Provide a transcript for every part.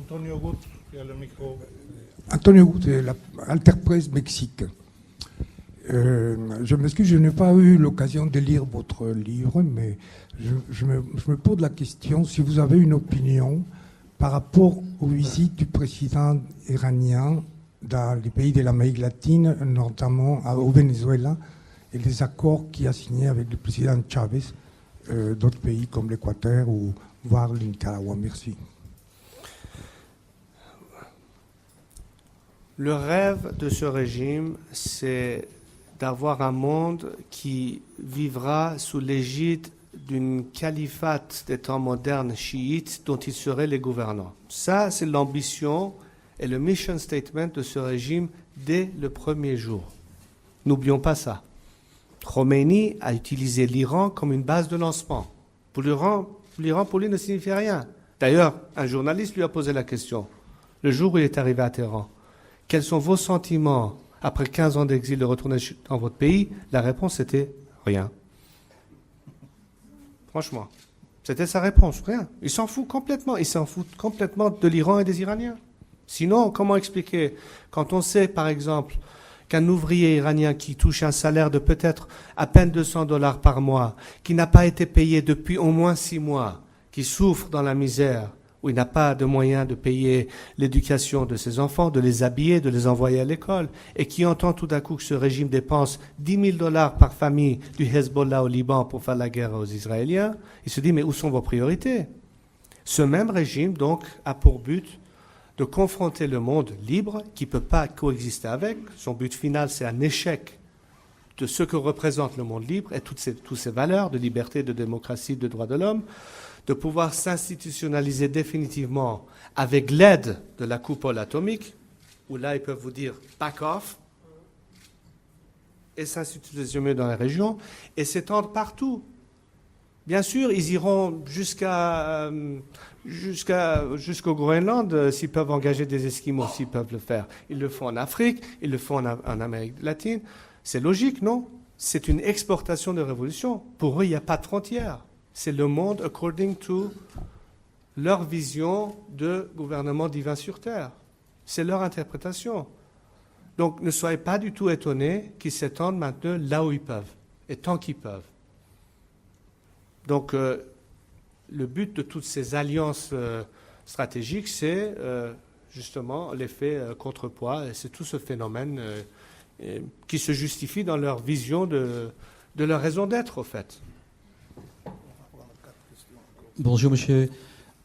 Antonio Gut, qui a le micro. Antonio Gut, Alterpresse Mexique. Je m'excuse, je n'ai pas eu l'occasion de lire votre livre, mais je me pose la question si vous avez une opinion par rapport aux visites du président iranien dans les pays de l'Amérique latine, notamment au Venezuela, et les accords qu'il a signés avec le président Chavez, d'autres pays comme l'Équateur ou voire le Nicaragua. Merci. Le rêve de ce régime, c'est d'avoir un monde qui vivra sous l'égide d'une califate des temps modernes chiites dont ils seraient les gouvernants. Ça, c'est l'ambition et le mission statement de ce régime dès le premier jour. N'oublions pas ça. Khomeini a utilisé l'Iran comme une base de lancement. Pour l'Iran, pour lui, ne signifie rien. D'ailleurs, un journaliste lui a posé la question, le jour où il est arrivé à Téhéran, quels sont vos sentiments après 15 ans d'exil de retourner dans votre pays? La réponse était rien. Franchement, c'était sa réponse, rien. Il s'en fout complètement. Il s'en fout complètement de l'Iran et des Iraniens. Sinon, comment expliquer, quand on sait, par exemple, qu'un ouvrier iranien qui touche un salaire de peut-être à peine $200 par mois, qui n'a pas été payé depuis au moins 6 mois, qui souffre dans la misère, où il n'a pas de moyens de payer l'éducation de ses enfants, de les habiller, de les envoyer à l'école, et qui entend tout à coup que ce régime dépense $10 000 par famille du Hezbollah au Liban pour faire la guerre aux Israéliens, il se dit, mais où sont vos priorités? Ce même régime, donc, a pour but de confronter le monde libre, qui ne peut pas coexister avec. Son but final, c'est un échec de ce que représente le monde libre et toutes ces valeurs de liberté, de démocratie, de droits de l'homme, de pouvoir s'institutionnaliser définitivement avec l'aide de la coupole atomique, où là, ils peuvent vous dire « back off », et s'institutionaliser dans la région, et s'étendre partout. Bien sûr, ils iront jusqu'au Groenland s'ils peuvent engager des Esquimaux, s'ils peuvent le faire. Ils le font en Afrique, ils le font en Amérique latine. C'est logique, non? C'est une exportation de révolution. Pour eux, il n'y a pas de frontières. C'est le monde according to leur vision de gouvernement divin sur Terre. C'est leur interprétation. Donc, ne soyez pas du tout étonnés qu'ils s'étendent maintenant là où ils peuvent, et tant qu'ils peuvent. Donc, le but de toutes ces alliances stratégiques, c'est justement l'effet contrepoids, et c'est tout ce phénomène qui se justifie dans leur vision de leur raison d'être, au fait. Bonjour, monsieur.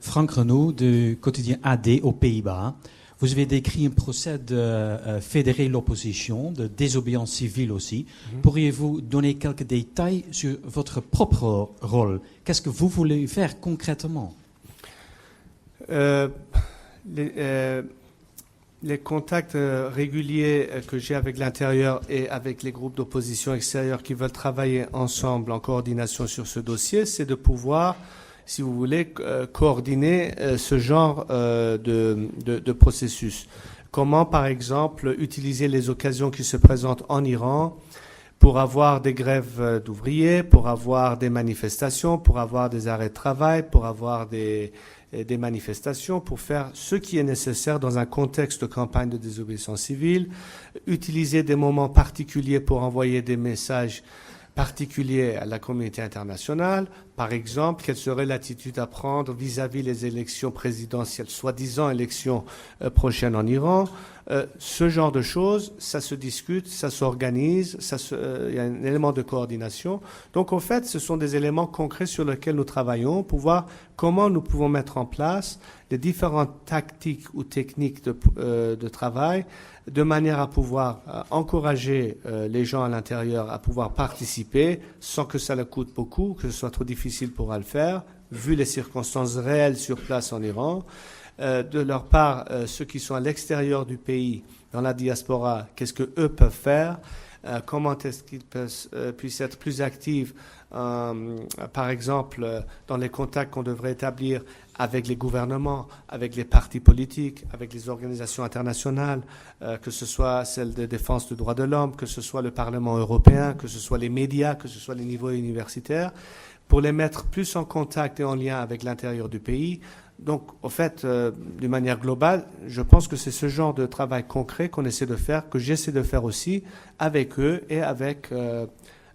Franck Renaud, du quotidien AD aux Pays-Bas. Vous avez décrit un procès de fédérer l'opposition, de désobéissance civile aussi. Pourriez-vous donner quelques détails sur votre propre rôle? Qu'est-ce que vous voulez faire concrètement? Les contacts réguliers que j'ai avec l'intérieur et avec les groupes d'opposition extérieure qui veulent travailler ensemble en coordination sur ce dossier, c'est de pouvoir, si vous voulez, coordonner ce genre de processus. Comment, par exemple, utiliser les occasions qui se présentent en Iran pour avoir des grèves d'ouvriers, pour avoir des manifestations, pour avoir des arrêts de travail, pour avoir des manifestations, pour faire ce qui est nécessaire dans un contexte de campagne de désobéissance civile, utiliser des moments particuliers pour envoyer des messages particulier à la communauté internationale. Par exemple, quelle serait l'attitude à prendre vis-à-vis les élections présidentielles, soi-disant élections prochaines en Iran. Ce genre de choses, ça se discute, ça s'organise, il y a un élément de coordination. Donc, en fait, ce sont des éléments concrets sur lesquels nous travaillons pour voir comment nous pouvons mettre en place les différentes tactiques ou techniques de travail de manière à pouvoir encourager les gens à l'intérieur à pouvoir participer sans que ça leur coûte beaucoup, que ce soit trop difficile pour le faire, vu les circonstances réelles sur place en Iran. De leur part, ceux qui sont à l'extérieur du pays, dans la diaspora, qu'est-ce qu'eux peuvent faire, comment est-ce qu'ils puissent être plus actifs, par exemple, dans les contacts qu'on devrait établir avec les gouvernements, avec les partis politiques, avec les organisations internationales, que ce soit celles de défense des droits de l'homme, que ce soit le Parlement européen, que ce soit les médias, que ce soit les niveaux universitaires, pour les mettre plus en contact et en lien avec l'intérieur du pays, Donc, au fait, d'une manière globale, je pense que c'est ce genre de travail concret qu'on essaie de faire, que j'essaie de faire aussi avec eux et avec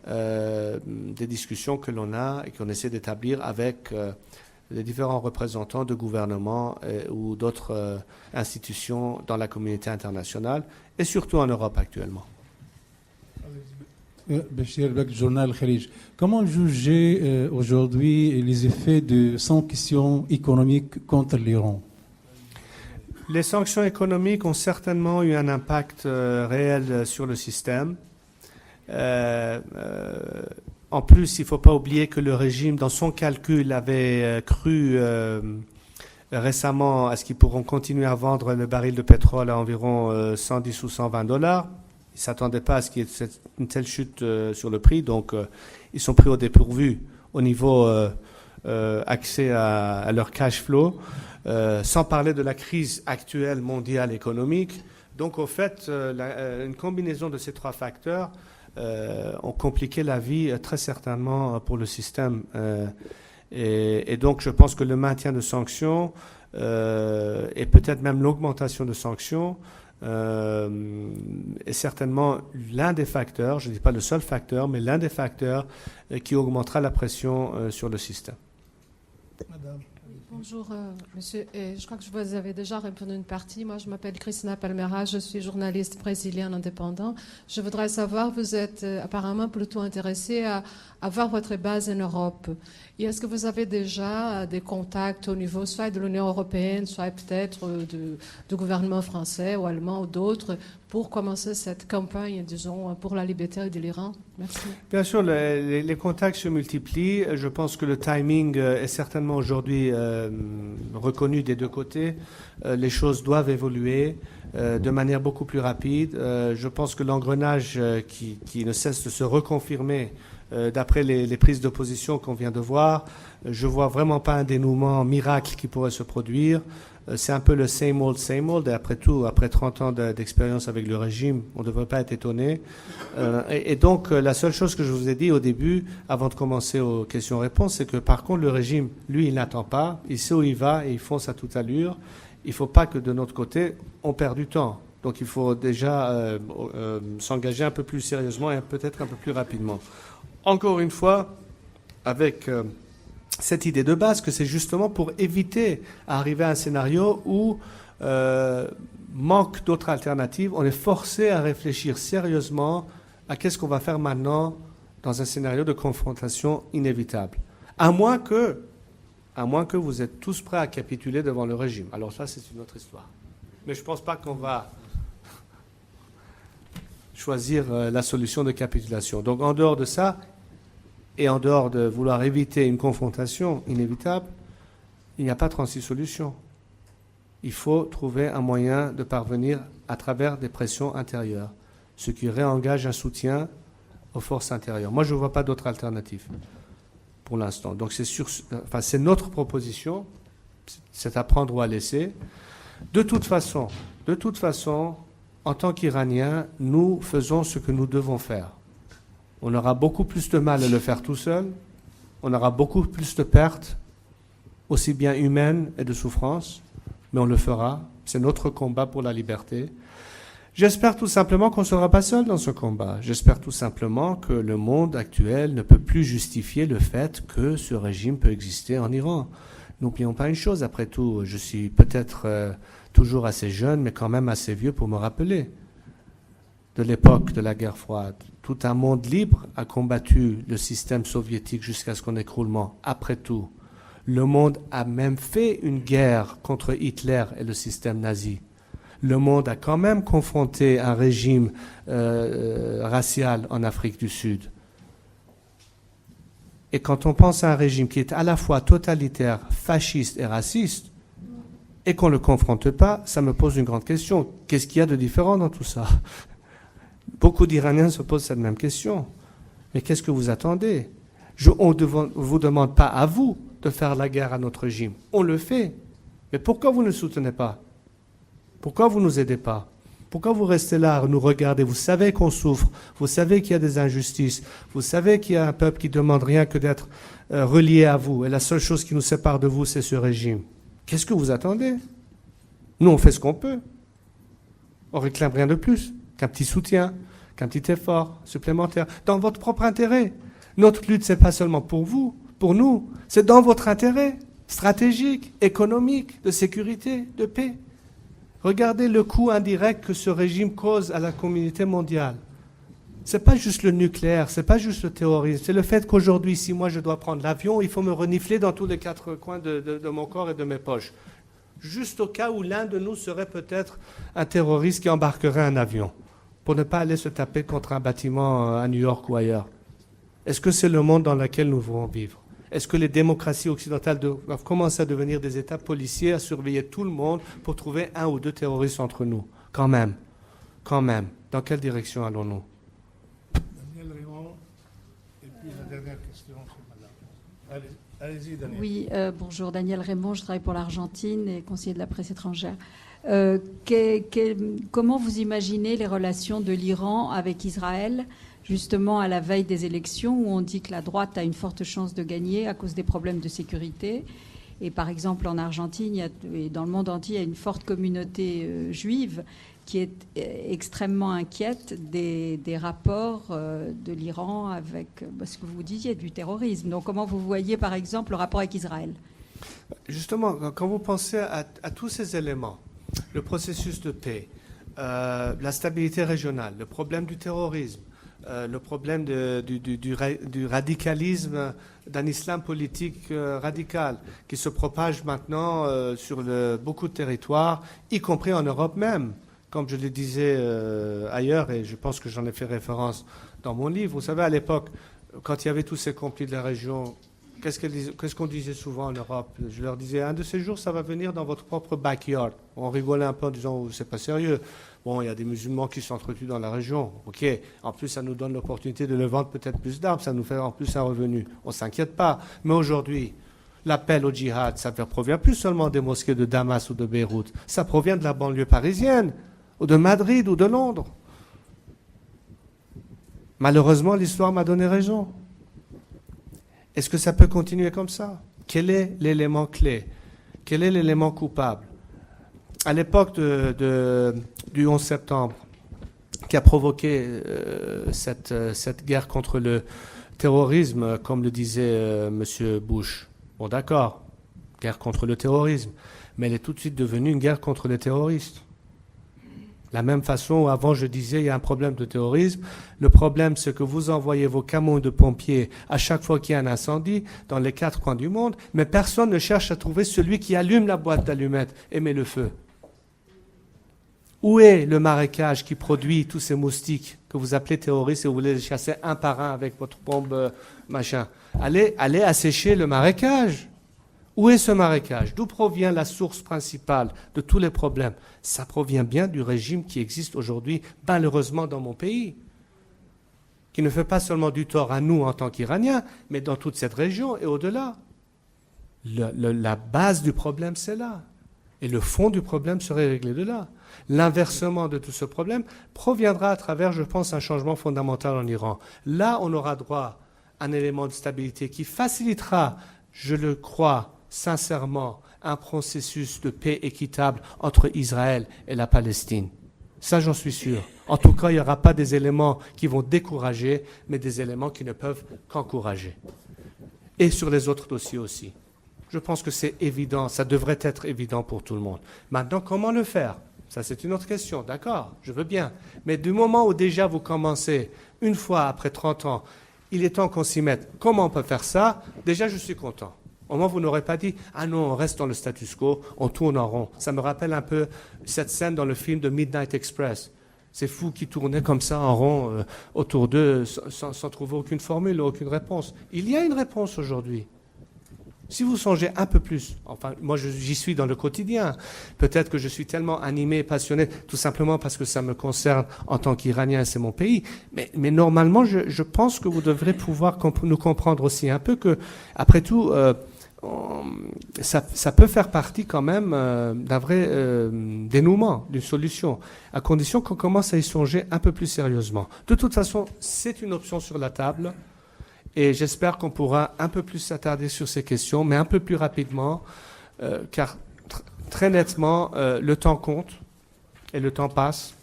des discussions que l'on a et qu'on essaie d'établir avec les différents représentants de gouvernements ou d'autres institutions dans la communauté internationale et surtout en Europe actuellement. Bachir Bek, journal Khalij. Comment juger aujourd'hui les effets de sanctions économiques contre l'Iran? Les sanctions économiques ont certainement eu un impact réel sur le système. En plus, il ne faut pas oublier que le régime, dans son calcul, avait cru récemment à ce qu'ils pourront continuer à vendre le baril de pétrole à environ 110 ou 120 $. Ils ne s'attendaient pas à ce qu'il y ait une telle chute sur le prix, donc ils sont pris au dépourvu au niveau accès à leur cash flow, sans parler de la crise actuelle mondiale économique. Donc au fait, une combinaison de ces trois facteurs ont compliqué la vie très certainement pour le système. Et donc je pense que le maintien de sanctions et peut-être même l'augmentation de sanctions est certainement l'un des facteurs, je ne dis pas le seul facteur, mais l'un des facteurs qui augmentera la pression sur le système. Madame. Bonjour, monsieur. Je crois que vous avez déjà répondu une partie. Moi, je m'appelle Cristina Palmera, je suis journaliste brésilienne indépendant. Je voudrais savoir, vous êtes apparemment plutôt intéressé à avoir votre base en Europe. Et est-ce que vous avez déjà des contacts au niveau soit de l'Union européenne, soit peut-être du gouvernement français ou allemand ou d'autres pour commencer cette campagne, disons, pour la liberté de l'Iran? Merci. Bien sûr, les contacts se multiplient. Je pense que le timing est certainement aujourd'hui reconnu des deux côtés. Les choses doivent évoluer de manière beaucoup plus rapide. Je pense que l'engrenage qui ne cesse de se reconfirmer d'après les prises de position qu'on vient de voir, je vois vraiment pas un dénouement miracle qui pourrait se produire. C'est un peu le same old, et après tout, après 30 ans d'expérience avec le régime, on ne devrait pas être étonné. Et donc, la seule chose que je vous ai dit au début, avant de commencer aux questions-réponses, c'est que par contre, le régime, lui, il n'attend pas, il sait où il va et il fonce à toute allure. Il ne faut pas que de notre côté, on perde du temps. Donc, il faut déjà s'engager un peu plus sérieusement et peut-être un peu plus rapidement. Encore une fois, avec cette idée de base que c'est justement pour éviter d'arriver à un scénario où manque d'autres alternatives, on est forcé à réfléchir sérieusement à qu'est-ce qu'on va faire maintenant dans un scénario de confrontation inévitable. À moins que vous êtes tous prêts à capituler devant le régime. Alors ça, c'est une autre histoire. Mais je ne pense pas qu'on va choisir la solution de capitulation. Donc en dehors de ça, et en dehors de vouloir éviter une confrontation inévitable, il n'y a pas 36 solutions. Il faut trouver un moyen de parvenir à travers des pressions intérieures, ce qui réengage un soutien aux forces intérieures. Moi, je ne vois pas d'autre alternative pour l'instant. Donc c'est notre proposition, c'est à prendre ou à laisser. De toute façon, en tant qu'Iraniens, nous faisons ce que nous devons faire. On aura beaucoup plus de mal à le faire tout seul. On aura beaucoup plus de pertes, aussi bien humaines et de souffrances, mais on le fera. C'est notre combat pour la liberté. J'espère tout simplement qu'on ne sera pas seul dans ce combat. J'espère tout simplement que le monde actuel ne peut plus justifier le fait que ce régime peut exister en Iran. N'oublions pas une chose, après tout, je suis peut-être toujours assez jeune, mais quand même assez vieux pour me rappeler de l'époque de la guerre froide. Tout un monde libre a combattu le système soviétique jusqu'à son écroulement. Après tout, le monde a même fait une guerre contre Hitler et le système nazi. Le monde a quand même confronté un régime racial en Afrique du Sud. Et quand on pense à un régime qui est à la fois totalitaire, fasciste et raciste, et qu'on ne le confronte pas, ça me pose une grande question. Qu'est-ce qu'il y a de différent dans tout ça ? Beaucoup d'Iraniens se posent cette même question. Mais qu'est-ce que vous attendez ? On ne vous demande pas à vous de faire la guerre à notre régime. On le fait. Mais pourquoi vous ne soutenez pas ? Pourquoi vous ne nous aidez pas ? Pourquoi vous restez là à nous regarder ? Vous savez qu'on souffre. Vous savez qu'il y a des injustices. Vous savez qu'il y a un peuple qui ne demande rien que d'être relié à vous. Et la seule chose qui nous sépare de vous, c'est ce régime. Qu'est-ce que vous attendez? Nous, on fait ce qu'on peut. On réclame rien de plus qu'un petit soutien, qu'un petit effort supplémentaire, dans votre propre intérêt. Notre lutte, ce n'est pas seulement pour vous, pour nous, c'est dans votre intérêt stratégique, économique, de sécurité, de paix. Regardez le coût indirect que ce régime cause à la communauté mondiale. Ce n'est pas juste le nucléaire, ce n'est pas juste le terrorisme, c'est le fait qu'aujourd'hui, si moi je dois prendre l'avion, il faut me renifler dans tous les quatre coins de mon corps et de mes poches. Juste au cas où l'un de nous serait peut-être un terroriste qui embarquerait un avion, pour ne pas aller se taper contre un bâtiment à New York ou ailleurs. Est-ce que c'est le monde dans lequel nous voulons vivre? Est-ce que les démocraties occidentales doivent commencer à devenir des États policiers, à surveiller tout le monde pour trouver un ou deux terroristes entre nous? Quand même. Dans quelle direction allons-nous? Daniel Raymond, et puis la dernière question, c'est madame. Allez-y, Daniel. Oui, bonjour, Daniel Raymond, je travaille pour l'Argentine et conseiller de la presse étrangère. Comment vous imaginez les relations de l'Iran avec Israël, justement à la veille des élections où on dit que la droite a une forte chance de gagner à cause des problèmes de sécurité? Et par exemple, en Argentine et dans le monde entier, il y a une forte communauté juive qui est extrêmement inquiète des rapports de l'Iran avec ce que vous disiez, du terrorisme. Donc comment vous voyez, par exemple, le rapport avec Israël? Justement, quand vous pensez à tous ces éléments, le processus de paix, la stabilité régionale, le problème du terrorisme, le problème du radicalisme, d'un islam politique radical qui se propage maintenant sur beaucoup de territoires, y compris en Europe même. Comme je le disais ailleurs, et je pense que j'en ai fait référence dans mon livre, vous savez, à l'époque, quand il y avait tous ces conflits de la région, qu'est-ce qu'on disait souvent en Europe? Je leur disais, un de ces jours, ça va venir dans votre propre backyard. On rigolait un peu en disant, oh, c'est pas sérieux. Bon, il y a des musulmans qui s'entretuent dans la région. OK. En plus, ça nous donne l'opportunité de le vendre peut-être plus d'armes. Ça nous fait en plus un revenu. On ne s'inquiète pas. Mais aujourd'hui, l'appel au djihad, ça ne provient plus seulement des mosquées de Damas ou de Beyrouth. Ça provient de la banlieue parisienne, ou de Madrid, ou de Londres. Malheureusement, l'histoire m'a donné raison. Est-ce que ça peut continuer comme ça? Quel est l'élément clé? Quel est l'élément coupable? À l'époque du 11 septembre, qui a provoqué cette guerre contre le terrorisme, comme le disait M. Bush. Bon, d'accord, guerre contre le terrorisme, mais elle est tout de suite devenue une guerre contre les terroristes. La même façon où avant je disais il y a un problème de terrorisme, le problème c'est que vous envoyez vos camions de pompiers à chaque fois qu'il y a un incendie dans les quatre coins du monde, mais personne ne cherche à trouver celui qui allume la boîte d'allumettes et met le feu. Où est le marécage qui produit tous ces moustiques que vous appelez terroristes et vous les chassez un par un avec votre bombe machin? Allez assécher le marécage. Où est ce marécage? D'où provient la source principale de tous les problèmes? Ça provient bien du régime qui existe aujourd'hui, malheureusement, dans mon pays, qui ne fait pas seulement du tort à nous en tant qu'Iraniens, mais dans toute cette région et au-delà. La base du problème, c'est là. Et le fond du problème serait réglé de là. L'inversement de tout ce problème proviendra à travers, je pense, un changement fondamental en Iran. Là, on aura droit à un élément de stabilité qui facilitera, je le crois sincèrement, un processus de paix équitable entre Israël et la Palestine. Ça, j'en suis sûr. En tout cas, il n'y aura pas des éléments qui vont décourager, mais des éléments qui ne peuvent qu'encourager. Et sur les autres dossiers aussi. Je pense que c'est évident, ça devrait être évident pour tout le monde. Maintenant, comment le faire? Ça, c'est une autre question, d'accord, je veux bien. Mais du moment où déjà vous commencez, une fois après 30 ans, il est temps qu'on s'y mette. Comment on peut faire ça? Déjà, je suis content. Au moins, vous n'aurez pas dit « Ah non, on reste dans le status quo, on tourne en rond ». Ça me rappelle un peu cette scène dans le film de Midnight Express. Ces fous qui tournaient comme ça en rond autour d'eux sans trouver aucune formule, aucune réponse. Il y a une réponse aujourd'hui. Si vous songez un peu plus, enfin, moi j'y suis dans le quotidien, peut-être que je suis tellement animé, passionné, tout simplement parce que ça me concerne en tant qu'Iranien, c'est mon pays, mais normalement, je pense que vous devrez pouvoir nous comprendre aussi un peu que, après tout, ça peut faire partie quand même d'un vrai dénouement, d'une solution, à condition qu'on commence à y songer un peu plus sérieusement. De toute façon, c'est une option sur la table. Et j'espère qu'on pourra un peu plus s'attarder sur ces questions, mais un peu plus rapidement, car très nettement, le temps compte et le temps passe.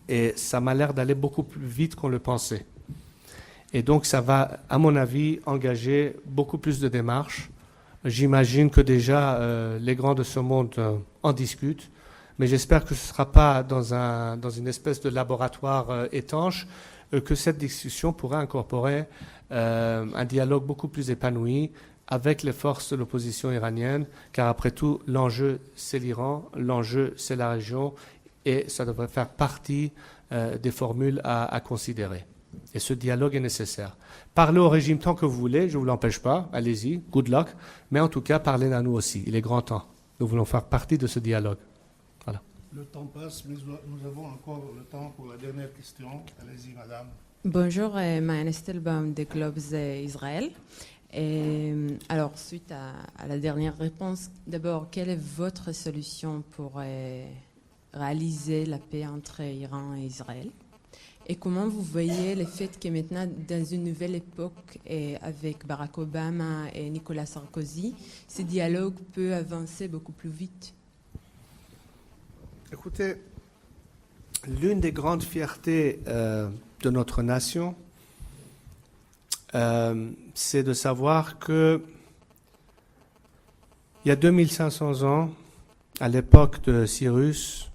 Et ça m'a l'air d'aller beaucoup plus vite qu'on le pensait. Et donc, ça va, à mon avis, engager beaucoup plus de démarches. J'imagine que déjà, les grands de ce monde en discutent. Mais j'espère que ce ne sera pas dans une espèce de laboratoire étanche, que cette discussion pourra incorporer un dialogue beaucoup plus épanoui avec les forces de l'opposition iranienne, car après tout, l'enjeu, c'est l'Iran, l'enjeu, c'est la région, et ça devrait faire partie des formules à considérer. Et ce dialogue est nécessaire. Parlez au régime tant que vous voulez, je ne vous l'empêche pas, allez-y, good luck, mais en tout cas, parlez à nous aussi, il est grand temps. Nous voulons faire partie de ce dialogue. Voilà. Le temps passe, mais nous avons encore le temps pour la dernière question. Allez-y, madame. Bonjour, Maëlle Estelbaum de Globes Israël. Alors, suite à la dernière réponse, d'abord, quelle est votre solution pour réaliser la paix entre Iran et Israël? Et comment vous voyez le fait que maintenant, dans une nouvelle époque, et avec Barack Obama et Nicolas Sarkozy, ce dialogue peut avancer beaucoup plus vite? Écoutez, l'une des grandes fiertés de notre nation, c'est de savoir que il y a 2500 ans, à l'époque de Cyrus,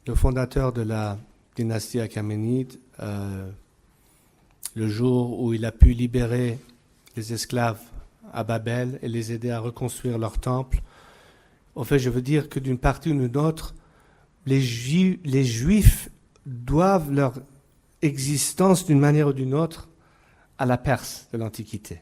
le fondateur de la dynastie achéménide, le jour où il a pu libérer les esclaves à Babel et les aider à reconstruire leur temple. En fait, je veux dire que d'une partie ou d'une autre, les Juifs doivent leur existence d'une manière ou d'une autre à la Perse de l'Antiquité.